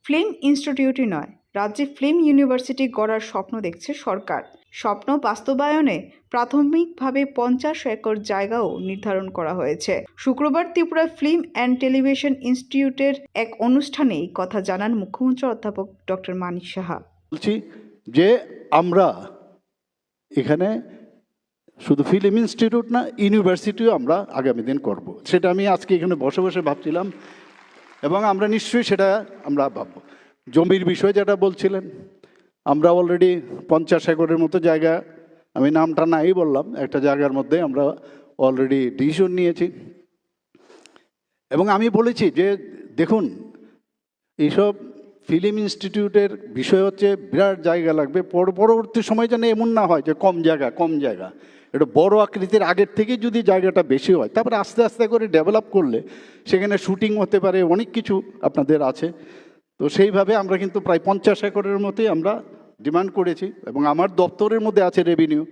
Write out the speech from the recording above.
Film ইনস্টিটিউটই নয়, রাজ্যে film university গড়ার স্বপ্ন দেখছে সরকার। স্বপ্ন বাস্তবায়নে প্রাথমিকভাবে 50 একর জায়গাও নির্ধারণ করা হয়েছে। শুক্রবার ত্রিপুরা ফিল্ম অ্যান্ড টেলিভিশন ইনস্টিটিউটের এক অনুষ্ঠানে এই কথা জানান মুখ্যমন্ত্রী অধ্যাপক ডক্টর মানিক সাহা। বলছি যে আমরা এখানে শুধু ফিল্ম ইনস্টিটিউট না, ইউনিভার্সিটিও আমরা আগামী দিন করব। সেটা আমি আজকে এখানে বসে বসে ভাবছিলাম এবং আমরা নিশ্চয়ই সেটা আমরা ভাবব। জমির বিষয় যেটা বলছিলেন, আমরা অলরেডি 50 একরের মতো জায়গা, আমি নামটা নাই বললাম, একটা জায়গার মধ্যে আমরা অলরেডি ডিসিশন নিয়েছি। এবং আমি বলেছি যে দেখুন, এইসব ফিল্ম ইনস্টিটিউটের বিষয় হচ্ছে বিরাট জায়গা লাগবে। পরবর্তী সময় যেন এমন না হয় যে কম জায়গা, এটা বড় আকৃতির আগের থেকে যদি জায়গাটা বেশি হয়, তারপরে আস্তে আস্তে করে ডেভেলপ করলে সেখানে শুটিং হতে পারে, অনেক কিছু আপনাদের আছে। তো সেইভাবে আমরা কিন্তু প্রায় 50 একরের মতোই আমরা ডিমান্ড করেছি এবং আমার দপ্তরের মধ্যে আছে রেভিনিউ।